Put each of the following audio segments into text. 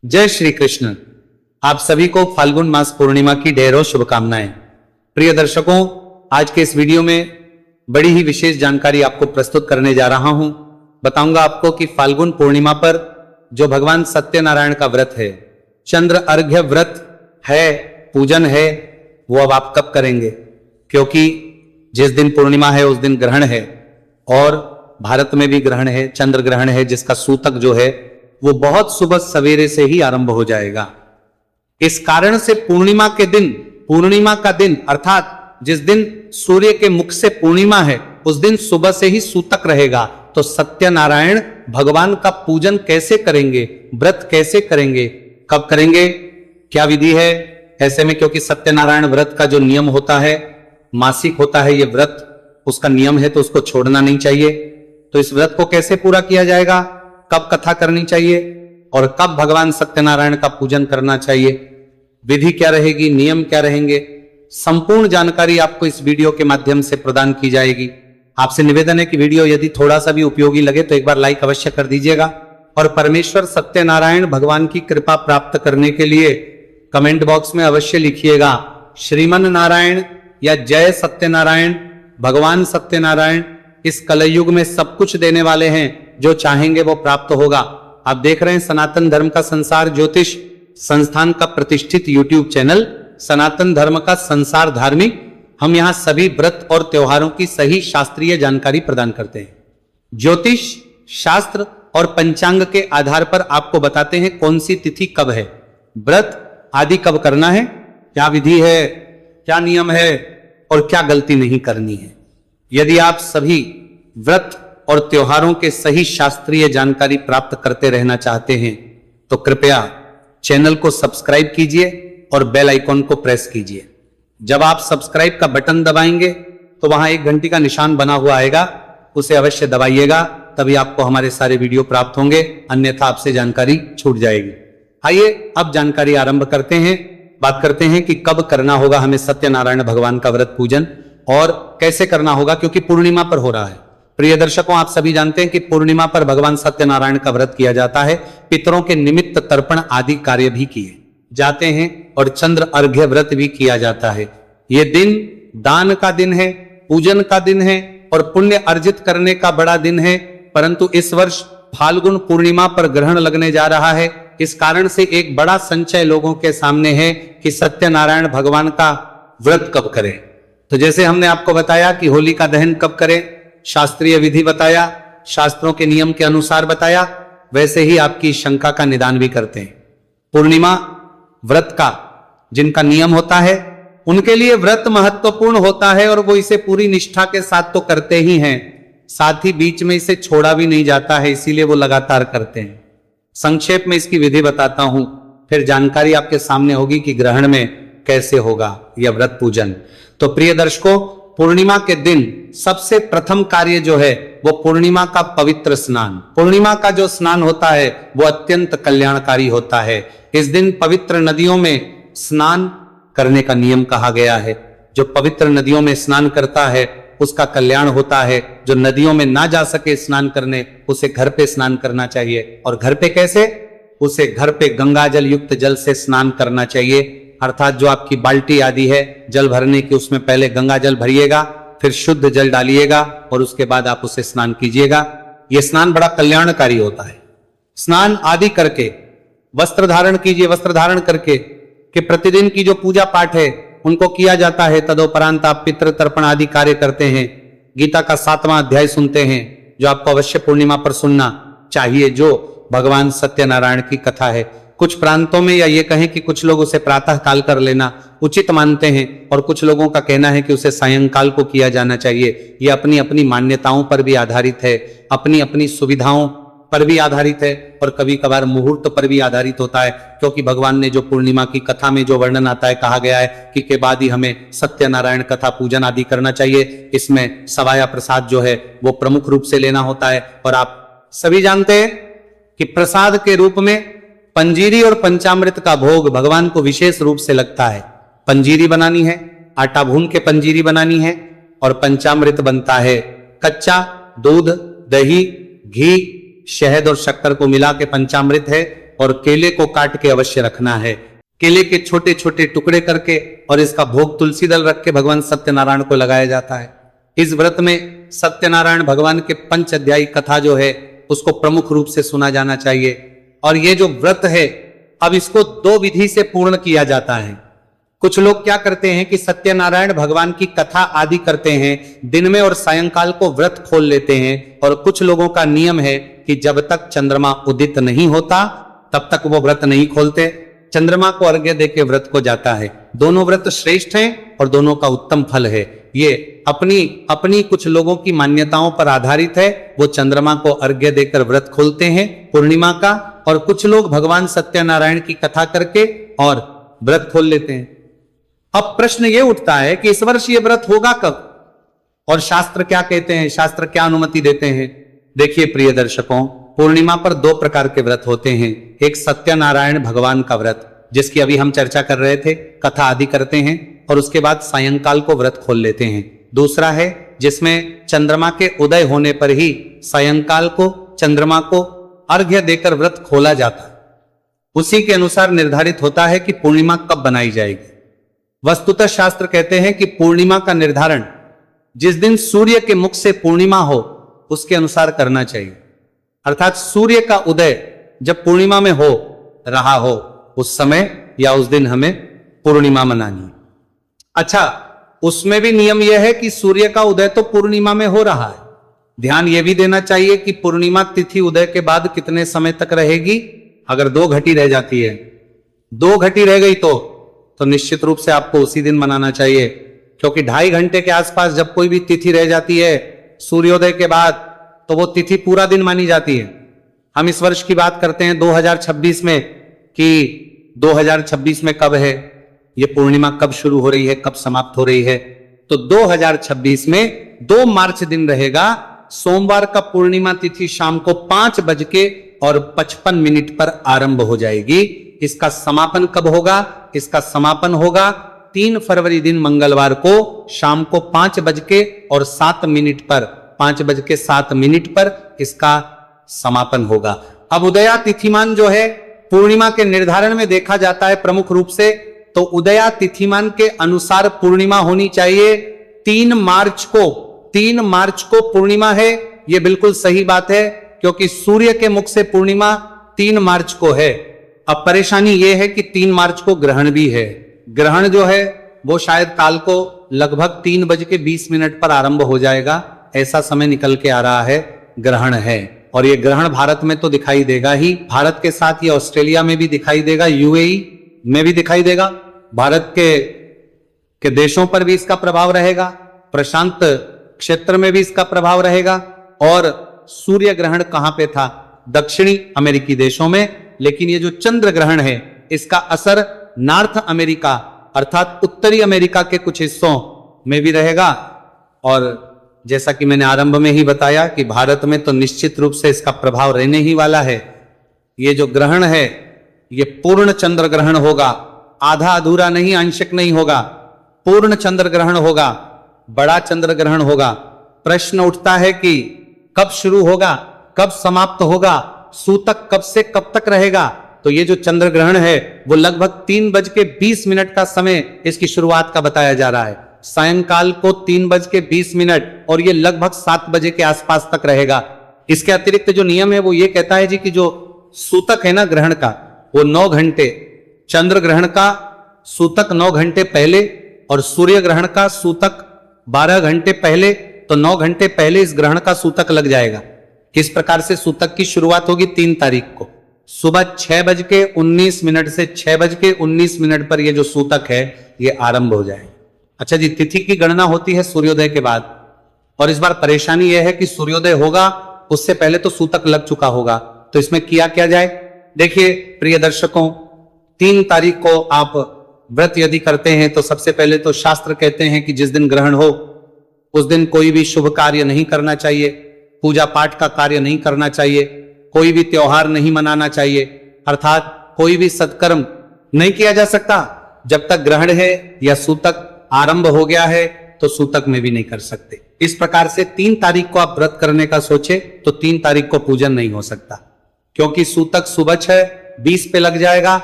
जय श्री कृष्ण। आप सभी को फाल्गुन मास पूर्णिमा की ढेरों शुभकामनाएं। प्रिय दर्शकों, आज के इस वीडियो में बड़ी ही विशेष जानकारी आपको प्रस्तुत करने जा रहा हूं। बताऊंगा आपको कि फाल्गुन पूर्णिमा पर जो भगवान सत्यनारायण का व्रत है, चंद्र अर्घ्य व्रत है, पूजन है, वो अब आप कब करेंगे, क्योंकि जिस दिन पूर्णिमा है उस दिन ग्रहण है और भारत में भी ग्रहण है, चंद्र ग्रहण है, जिसका सूतक जो है वो बहुत सुबह सवेरे से ही आरंभ हो जाएगा। इस कारण से पूर्णिमा का दिन अर्थात जिस दिन सूर्य के मुख से पूर्णिमा है उस दिन सुबह से ही सूतक रहेगा। तो सत्यनारायण भगवान का पूजन कैसे करेंगे, व्रत कैसे करेंगे, कब करेंगे, क्या विधि है ऐसे में, क्योंकि सत्यनारायण व्रत का जो नियम होता है, मासिक होता है ये व्रत, उसका नियम है तो उसको छोड़ना नहीं चाहिए। तो इस व्रत को कैसे पूरा किया जाएगा, कब कथा करनी चाहिए और कब भगवान सत्यनारायण का पूजन करना चाहिए, विधि क्या रहेगी, नियम क्या रहेंगे, संपूर्ण जानकारी आपको इस वीडियो के माध्यम से प्रदान की जाएगी। आपसे निवेदन है कि वीडियो यदि थोड़ा सा भी उपयोगी लगे तो एक बार लाइक अवश्य कर दीजिएगा और परमेश्वर सत्यनारायण भगवान की कृपा प्राप्त करने के लिए कमेंट बॉक्स में अवश्य लिखिएगा श्रीमन नारायण या जय सत्यनारायण। भगवान सत्यनारायण इस कलयुग में सब कुछ देने वाले हैं, जो चाहेंगे वो प्राप्त होगा। आप देख रहे हैं सनातन धर्म का संसार ज्योतिष संस्थान का प्रतिष्ठित यूट्यूब चैनल सनातन धर्म का संसार धार्मिक। हम यहां सभी व्रत और त्योहारों की सही शास्त्रीय जानकारी प्रदान करते हैं। ज्योतिष शास्त्र और पंचांग के आधार पर आपको बताते हैं कौन सी तिथि कब है, व्रत आदि कब करना है, क्या विधि है, क्या नियम है और क्या गलती नहीं करनी है। यदि आप सभी व्रत और त्योहारों के सही शास्त्रीय जानकारी प्राप्त करते रहना चाहते हैं तो कृपया चैनल को सब्सक्राइब कीजिए और बेल आइकॉन को प्रेस कीजिए। जब आप सब्सक्राइब का बटन दबाएंगे तो वहां एक घंटी का निशान बना हुआ आएगा, उसे अवश्य दबाइएगा, तभी आपको हमारे सारे वीडियो प्राप्त होंगे, अन्यथा आपसे जानकारी छूट जाएगी। आइए अब जानकारी आरंभ करते हैं। बात करते हैं कि कब करना होगा हमें सत्यनारायण भगवान का व्रत पूजन और कैसे करना होगा, क्योंकि पूर्णिमा पर हो रहा है। प्रिय दर्शकों, आप सभी जानते हैं कि पूर्णिमा पर भगवान सत्यनारायण का व्रत किया जाता है। पितरों के निमित्त तर्पण आदि कार्य भी किए जाते हैं और चंद्र अर्घ्य व्रत भी किया जाता है। यह दिन दान का दिन है, पूजन का दिन है और पुण्य अर्जित करने का बड़ा दिन है। परंतु इस वर्ष फाल्गुन पूर्णिमा पर ग्रहण लगने जा रहा है, इस कारण से एक बड़ा संचय लोगों के सामने है कि सत्यनारायण भगवान का व्रत कब करें। तो जैसे हमने आपको बताया कि होली का दहन कब करें, शास्त्रीय विधि बताया, शास्त्रों के नियम के अनुसार बताया, वैसे ही आपकी शंका का निदान भी करते हैं। पूर्णिमा व्रत का जिनका नियम होता है उनके लिए व्रत महत्वपूर्ण होता है और वो इसे पूरी निष्ठा के साथ तो करते ही हैं, साथ ही बीच में इसे छोड़ा भी नहीं जाता है, इसीलिए वो लगातार करते हैं। संक्षेप में इसकी विधि बताता हूं, फिर जानकारी आपके सामने होगी कि ग्रहण में कैसे होगा यह व्रत पूजन। तो प्रिय दर्शकों, पूर्णिमा के दिन सबसे प्रथम कार्य जो है वो पूर्णिमा का पवित्र स्नान। पूर्णिमा का जो स्नान होता है वो अत्यंत कल्याणकारी होता है। इस दिन पवित्र नदियों में स्नान करने का नियम कहा गया है। जो पवित्र नदियों में स्नान करता है उसका कल्याण होता है। जो नदियों में ना जा सके स्नान करने, उसे घर पे स्नान करना चाहिए। और घर पे कैसे, उसे घर पे गंगा जल युक्त जल से स्नान करना चाहिए। अर्थात जो आपकी बाल्टी आदि है जल भरने की, उसमें पहले गंगा जल भरिएगा, फिर शुद्ध जल डालिएगा और उसके बाद आप उसे स्नान कीजिएगा। यह स्नान बड़ा कल्याणकारी होता है। स्नान आदि करके वस्त्र धारण कीजिए। वस्त्र धारण करके कि प्रतिदिन की जो पूजा पाठ है उनको किया जाता है। तदोपरांत आप पितृ तर्पण आदि कार्य करते हैं। गीता का 7वां अध्याय सुनते हैं, जो आपको अवश्य पूर्णिमा पर सुनना चाहिए, जो भगवान सत्यनारायण की कथा है। कुछ प्रांतों में या ये कहें कि कुछ लोग उसे प्रातः काल कर लेना उचित मानते हैं और कुछ लोगों का कहना है कि उसे सायंकाल को किया जाना चाहिए। ये अपनी अपनी मान्यताओं पर भी आधारित है, अपनी अपनी सुविधाओं पर भी आधारित है और कभी कभार मुहूर्त पर भी आधारित होता है। क्योंकि भगवान ने जो पूर्णिमा की कथा में जो वर्णन आता है, कहा गया है कि के बाद ही हमें सत्यनारायण कथा पूजन आदि करना चाहिए। इसमें सवाया प्रसाद जो है वो प्रमुख रूप से लेना होता है। और आप सभी जानते हैं कि प्रसाद के रूप में पंजीरी और पंचामृत का भोग भगवान को विशेष रूप से लगता है। पंजीरी बनानी है, आटा भून के पंजीरी बनानी है, और पंचामृत बनता है कच्चा दूध, दही, घी, शहद और शक्कर को मिला के पंचामृत है। और केले को काट के अवश्य रखना है। केले के छोटे छोटे टुकड़े करके और इसका भोग तुलसी दल रख के भगवान सत्यनारायण को लगाया जाता है। इस व्रत में सत्यनारायण भगवान के पंच अध्यायी कथा जो है उसको प्रमुख रूप से सुना जाना चाहिए। और ये जो व्रत है अब इसको दो विधि से पूर्ण किया जाता है। कुछ लोग क्या करते हैं कि सत्यनारायण भगवान की कथा आदि करते हैं, दिन में और सायंकाल को व्रत खोल लेते हैं। और कुछ लोगों का नियम है कि जब तक चंद्रमा उदित नहीं होता तब तक वो व्रत नहीं खोलते, चंद्रमा को अर्घ्य देके व्रत को जाता है। दोनों व्रत श्रेष्ठ हैं और दोनों का उत्तम फल है। ये अपनी अपनी कुछ लोगों की मान्यताओं पर आधारित है। वो चंद्रमा को अर्घ्य देकर व्रत खोलते हैं पूर्णिमा का, और कुछ लोग भगवान सत्यनारायण की कथा करके और व्रत खोल लेते हैं। अब प्रश्न ये उठता है कि इस वर्ष ये व्रत होगा कब और शास्त्र क्या कहते हैं, शास्त्र क्या अनुमति देते हैं। देखिए प्रिय दर्शकों, पूर्णिमा पर दो प्रकार के व्रत होते हैं। एक सत्यनारायण भगवान का व्रत जिसकी अभी हम चर्चा कर रहे थे, कथा आदि करते हैं और उसके बाद सायंकाल को व्रत खोल लेते हैं। दूसरा है जिसमें चंद्रमा के उदय होने पर ही सायंकाल को चंद्रमा को अर्घ्य देकर व्रत खोला जाता है। उसी के अनुसार निर्धारित होता है कि पूर्णिमा कब बनाई जाएगी। वस्तुतः शास्त्र कहते हैं कि पूर्णिमा का निर्धारण जिस दिन सूर्य के मुख से पूर्णिमा हो उसके अनुसार करना चाहिए। अर्थात सूर्य का उदय जब पूर्णिमा में हो रहा हो उस समय या उस दिन हमें पूर्णिमा मनानी है। अच्छा, उसमें भी नियम यह है कि सूर्य का उदय तो पूर्णिमा में हो रहा है। ध्यान यह भी देना चाहिए कि पूर्णिमा तिथि उदय के बाद कितने समय तक रहेगी। अगर 2 घटी रह जाती है, 2 घटी रह गई तो निश्चित रूप से आपको उसी दिन मनाना चाहिए, क्योंकि 2.5 घंटे के आसपास जब कोई भी तिथि रह जाती है सूर्योदय के बाद तो वो तिथि पूरा दिन मानी जाती है। हम इस वर्ष की बात करते हैं 2026 में कि 2026 में कब है, ये पूर्णिमा कब शुरू हो रही है, कब समाप्त हो रही है। तो 2026 में 2 मार्च दिन रहेगा। सोमवार का पूर्णिमा तिथि शाम को 5:55 पर आरंभ हो जाएगी। इसका समापन कब होगा? इसका समापन होगा 3 फरवरी दिन मंगलवार को शाम को 5:07 पर 5:07 पर इसका समापन होगा। अब उदया तिथिमान जो है पूर्णिमा के निर्धारण में देखा जाता है प्रमुख रूप से, तो उदया तिथिमान के अनुसार पूर्णिमा होनी चाहिए 3 मार्च को। 3 मार्च को पूर्णिमा है, यह बिल्कुल सही बात है, क्योंकि सूर्य के मुख से पूर्णिमा 3 मार्च को है। अब परेशानी यह है कि 3 मार्च को ग्रहण भी है। ग्रहण जो है वो शायद काल को लगभग 3:20 पर आरंभ हो जाएगा, ऐसा समय निकल के आ रहा है। ग्रहण है और ये ग्रहण भारत में तो दिखाई देगा ही, भारत के साथ ये ऑस्ट्रेलिया में भी दिखाई देगा, यूएई में भी दिखाई देगा, भारत के देशों पर भी इसका प्रभाव रहेगा, प्रशांत क्षेत्र में भी इसका प्रभाव रहेगा। और सूर्य ग्रहण कहां पे था? दक्षिणी अमेरिकी देशों में। लेकिन ये जो चंद्र ग्रहण है इसका असर नॉर्थ अमेरिका अर्थात उत्तरी अमेरिका के कुछ हिस्सों में भी रहेगा। और जैसा कि मैंने आरंभ में ही बताया कि भारत में तो निश्चित रूप से इसका प्रभाव रहने ही वाला है। ये जो ग्रहण है ये पूर्ण चंद्र ग्रहण होगा, आधा अधूरा नहीं, आंशिक नहीं होगा, पूर्ण चंद्र ग्रहण होगा, बड़ा चंद्र ग्रहण होगा। प्रश्न उठता है कि कब शुरू होगा, कब समाप्त होगा, सूतक कब से कब तक रहेगा? तो ये जो चंद्र ग्रहण है वो लगभग 3:20 का समय इसकी शुरुआत का बताया जा रहा है। सायंकाल को 3:20 और ये लगभग 7 बजे के आसपास तक रहेगा। इसके अतिरिक्त जो नियम है वो ये कहता है जी कि जो सूतक है ना ग्रहण का, वो 9 घंटे, चंद्र ग्रहण का सूतक 9 घंटे पहले और सूर्य ग्रहण का सूतक 12 घंटे पहले, तो 9 घंटे पहले इस ग्रहण का सूतक लग जाएगा। किस प्रकार से सूतक की शुरुआत होगी? 3 तारीख को सुबह 6:19 से 6:19 पर ये जो सूतक है ये आरंभ हो जाएगा। अच्छा जी, तिथि की गणना होती है सूर्योदय के बाद, और इस बार परेशानी यह है कि सूर्योदय होगा उससे पहले तो सूतक लग चुका होगा। तो इसमें किया क्या जाए? देखिए प्रिय दर्शकों, 3 तारीख को आप व्रत यदि करते हैं तो सबसे पहले तो शास्त्र कहते हैं कि जिस दिन ग्रहण हो उस दिन कोई भी शुभ कार्य नहीं करना चाहिए, पूजा पाठ का कार्य नहीं करना चाहिए, कोई भी त्योहार नहीं मनाना चाहिए, अर्थात कोई भी सत्कर्म नहीं किया जा सकता जब तक ग्रहण है या सूतक आरंभ हो गया है, तो सूतक में भी नहीं कर सकते। इस प्रकार से 3 तारीख को आप व्रत करने का सोचे तो 3 तारीख को पूजन नहीं हो सकता, क्योंकि सूतक सुबह 6 20 पे लग जाएगा,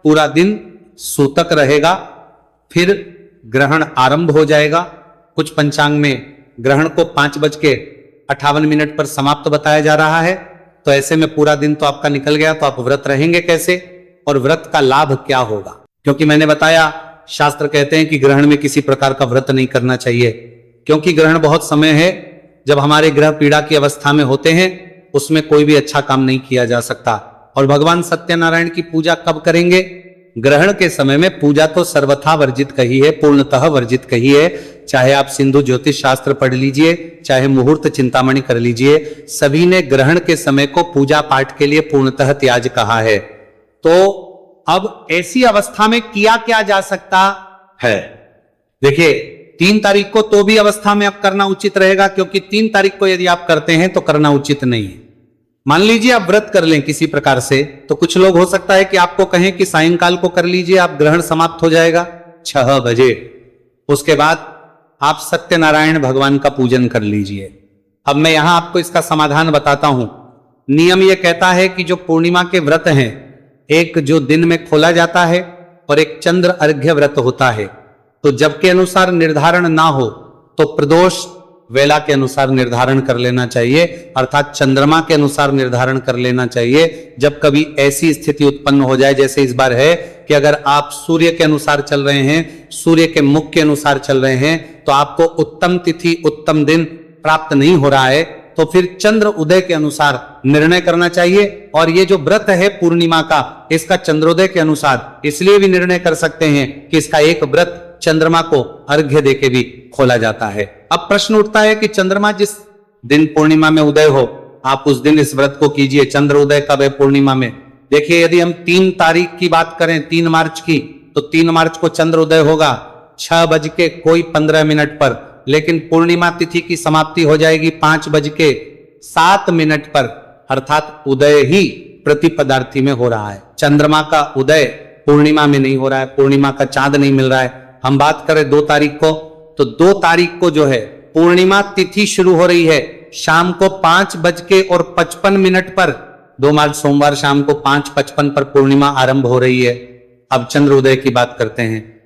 पूरा दिन सूतक रहेगा, फिर ग्रहण आरंभ हो जाएगा। कुछ पंचांग में ग्रहण को 5:58 पर समाप्त बताया जा रहा है। तो ऐसे में पूरा दिन तो आपका निकल गया, तो आप व्रत रहेंगे कैसे और व्रत का लाभ क्या होगा? क्योंकि मैंने बताया, शास्त्र कहते हैं कि ग्रहण में किसी प्रकार का व्रत नहीं करना चाहिए, क्योंकि ग्रहण बहुत समय है जब हमारे ग्रह पीड़ा की अवस्था में होते हैं, उसमें कोई भी अच्छा काम नहीं किया जा सकता। और भगवान सत्यनारायण की पूजा कब करेंगे? ग्रहण के समय में। पूजा तो सर्वथा वर्जित कही है, पूर्णतः वर्जित कही है। चाहे आप सिंधु ज्योतिष शास्त्र पढ़ लीजिए, चाहे मुहूर्त चिंतामणि कर लीजिए, सभी ने ग्रहण के समय को पूजा पाठ के लिए पूर्णतः त्याज कहा है। तो अब ऐसी अवस्था में किया क्या जा सकता है? देखिए, 3 तारीख को तो भी अवस्था में अब करना उचित रहेगा, क्योंकि 3 तारीख को यदि आप करते हैं तो करना उचित नहीं है। मान लीजिए आप व्रत कर लें किसी प्रकार से, तो कुछ लोग हो सकता है कि आपको कहें कि सायंकाल को कर लीजिए, आप ग्रहण समाप्त हो जाएगा 6 बजे। उसके बाद आप सत्यनारायण भगवान का पूजन कर लीजिए। अब मैं यहां आपको इसका समाधान बताता हूं। नियम यह कहता है कि जो पूर्णिमा के व्रत हैं, एक जो दिन में खोला जाता है और एक चंद्र अर्घ्य व्रत होता है। तो जब के अनुसार निर्धारण ना हो तो प्रदोष वेला के अनुसार निर्धारण कर लेना चाहिए, अर्थात चंद्रमा के अनुसार निर्धारण कर लेना चाहिए। जब कभी ऐसी स्थिति उत्पन्न हो जाए, जैसे इस बार है कि अगर आप सूर्य के अनुसार चल रहे हैं, सूर्य के मुख के अनुसार चल रहे हैं, तो आपको उत्तम तिथि उत्तम दिन प्राप्त नहीं हो रहा है, तो फिर चंद्र उदय के अनुसार निर्णय करना चाहिए। और ये जो व्रत है पूर्णिमा का, इसका चंद्रोदय के अनुसार इसलिए भी निर्णय कर सकते हैं कि इसका एक व्रत चंद्रमा को अर्घ्य देके भी खोला जाता है। अब प्रश्न उठता है कि चंद्रमा जिस दिन पूर्णिमा में उदय हो, आप उस दिन इस व्रत को कीजिए। चंद्र उदय कब है? पूर्णिमा में। देखिए, यदि हम 3 तारीख की बात करें, 3 मार्च की, तो 3 मार्च को चंद्र उदय होगा 6:15 पर, लेकिन पूर्णिमा तिथि की समाप्ति हो जाएगी 5:07 पर, अर्थात उदय ही प्रतिपदार्थी में हो रहा है। चंद्रमा का उदय पूर्णिमा में नहीं हो रहा है, पूर्णिमा का चांद नहीं मिल रहा है। हम बात करें 2 तारीख को, तो 2 तारीख को जो है पूर्णिमा तिथि शुरू हो रही है शाम को 5:55 पर। 2 मार्च सोमवार शाम को 5:55 पर पूर्णिमा आरंभ हो रही है। अब चंद्र उदय की बात करते हैं,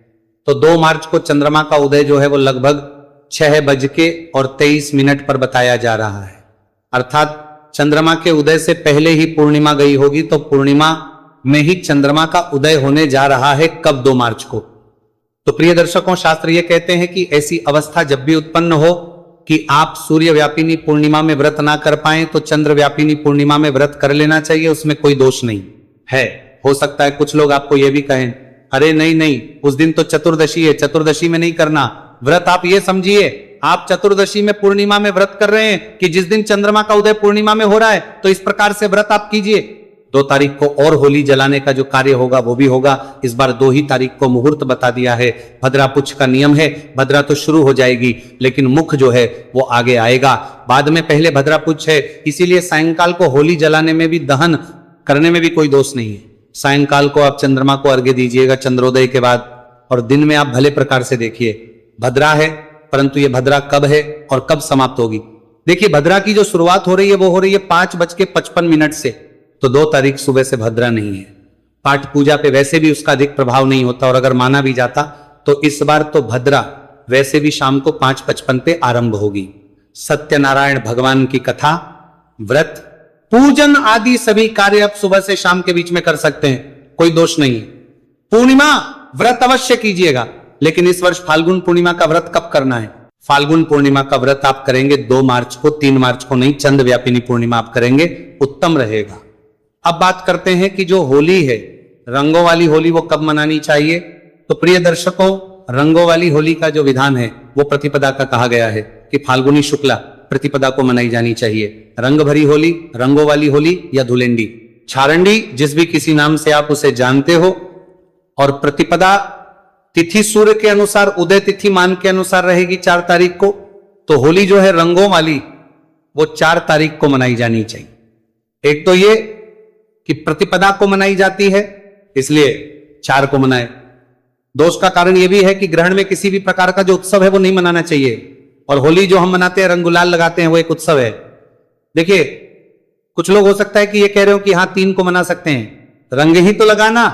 तो 2 मार्च को चंद्रमा का उदय जो है वो लगभग 6:23 पर बताया जा रहा है। अर्थात चंद्रमा के उदय से पहले ही पूर्णिमा गई होगी, तो पूर्णिमा में ही चंद्रमा का उदय होने जा रहा है। कब? 2 मार्च को। तो प्रिय दर्शकों, शास्त्र ये कहते हैं कि ऐसी अवस्था जब भी उत्पन्न हो कि आप सूर्य व्यापिनी पूर्णिमा में व्रत ना कर पाए, तो चंद्र व्यापिनी पूर्णिमा में व्रत कर लेना चाहिए, उसमें कोई दोष नहीं है। हो सकता है कुछ लोग आपको यह भी कहें, अरे नहीं नहीं, उस दिन तो चतुर्दशी है, चतुर्दशी में नहीं करना व्रत। आप ये समझिए, आप चतुर्दशी में पूर्णिमा में व्रत कर रहे हैं कि जिस दिन चंद्रमा का उदय पूर्णिमा में हो रहा है, तो इस प्रकार से व्रत आप कीजिए। 2 तारीख को और होली जलाने का जो कार्य होगा वो भी होगा। इस बार 2 ही तारीख को मुहूर्त बता दिया है। भद्रा पुच्छ का नियम है, भद्रा तो शुरू हो जाएगी, लेकिन मुख जो है वो आगे आएगा। बाद में पहले भद्रा पुच्छ है, इसीलिए सायंकाल को होली जलाने में भी, दहन करने में भी कोई दोष नहीं है। सायंकाल को आप चंद्रमा को अर्घ्य दीजिएगा चंद्रोदय के बाद, और दिन में आप भले प्रकार से देखिए। भद्रा है, परंतु ये भद्रा कब है और कब समाप्त होगी? देखिए, भद्रा की जो शुरुआत हो रही है वो हो रही है 5:55 से, तो 2 तारीख सुबह से भद्रा नहीं है। पाठ पूजा पे वैसे भी उसका अधिक प्रभाव नहीं होता, और अगर माना भी जाता तो इस बार तो भद्रा वैसे भी शाम को 5:55 पे आरंभ होगी। सत्यनारायण भगवान की कथा, व्रत, पूजन आदि सभी कार्य आप सुबह से शाम के बीच में कर सकते हैं, कोई दोष नहीं। पूर्णिमा व्रत अवश्य कीजिएगा, लेकिन इस वर्ष फाल्गुन पूर्णिमा का व्रत कब करना है? फाल्गुन पूर्णिमा का व्रत आप करेंगे 2 मार्च को, 3 मार्च को नहीं। चंद्र व्यापिनी पूर्णिमा आप करेंगे, उत्तम रहेगा। अब बात करते हैं कि जो होली है, रंगों वाली होली, वो कब मनानी चाहिए? तो प्रिय दर्शकों, रंगों वाली होली का जो विधान है वो प्रतिपदा का कहा गया है कि फाल्गुनी शुक्ला प्रतिपदा को मनाई जानी चाहिए। रंग भरी होली, रंगों वाली होली या धुलेंडी, छारंडी, जिस भी किसी नाम से आप उसे जानते हो। और प्रतिपदा तिथि सूर्य के अनुसार, उदय तिथि मान के अनुसार रहेगी 4 तारीख को। तो होली जो है रंगों वाली, वो 4 तारीख को मनाई जानी चाहिए। एक तो ये कि प्रतिपदा को मनाई जाती है, इसलिए 4 को मनाए। दोष का कारण यह भी है कि ग्रहण में किसी भी प्रकार का जो उत्सव है वो नहीं मनाना चाहिए। और होली जो हम मनाते हैं, रंग गुलाल लगाते हैं, वो एक उत्सव है। देखिए, कुछ लोग हो सकता है कि ये कह रहे हो कि हाँ 3 को मना सकते हैं। रंग ही तो लगाना,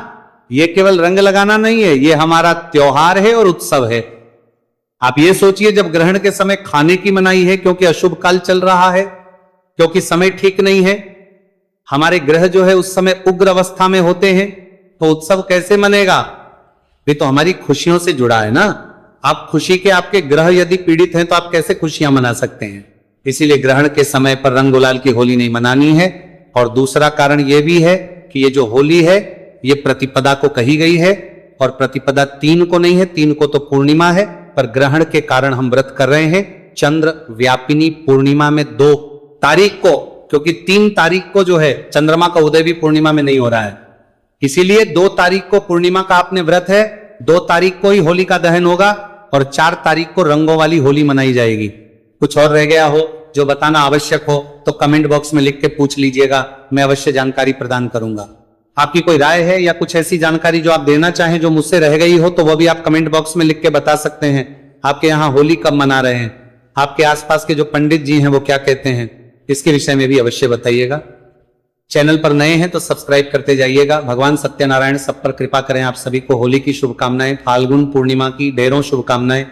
ये केवल रंग लगाना नहीं है, ये हमारा त्योहार है और उत्सव है। आप ये सोचिए, जब ग्रहण के समय खाने की मनाही है क्योंकि अशुभ काल चल रहा है, क्योंकि समय ठीक नहीं है, हमारे ग्रह जो है उस समय उग्र अवस्था में होते हैं, तो उत्सव कैसे मनेगा? ये तो हमारी खुशियों से जुड़ा है ना। आप खुशी के, आपके ग्रह यदि पीड़ित हैं तो आप कैसे खुशियां मना सकते हैं? इसीलिए ग्रहण के समय पर रंग गुलाल की होली नहीं मनानी है। और दूसरा कारण यह भी है कि ये जो होली है ये प्रतिपदा को कही गई है, और प्रतिपदा 3 को नहीं है, 3 को तो पूर्णिमा है, पर ग्रहण के कारण हम व्रत कर रहे हैं चंद्र व्यापिनी पूर्णिमा में 2 तारीख को, क्योंकि 3 तारीख को जो है चंद्रमा का उदय भी पूर्णिमा में नहीं हो रहा है, इसीलिए 2 तारीख को पूर्णिमा का आपने व्रत है, 2 तारीख को ही होली का दहन होगा और 4 तारीख को रंगों वाली होली मनाई जाएगी। कुछ और रह गया हो जो बताना आवश्यक हो तो कमेंट बॉक्स में लिख के पूछ लीजिएगा, मैं अवश्य जानकारी प्रदान करूंगा। आपकी कोई राय है या कुछ ऐसी जानकारी जो आप देना चाहें जो मुझसे रह गई हो, तो वह भी आप कमेंट बॉक्स में लिख के बता सकते हैं। आपके यहाँ होली कब मना रहे हैं, आपके आसपास के जो पंडित जी हैं वो क्या कहते हैं, इसके विषय में भी अवश्य बताइएगा। चैनल पर नए हैं तो सब्सक्राइब करते जाइएगा। भगवान सत्यनारायण सब पर कृपा करें। आप सभी को होली की शुभकामनाएं, फाल्गुन पूर्णिमा की ढेरों शुभकामनाएं।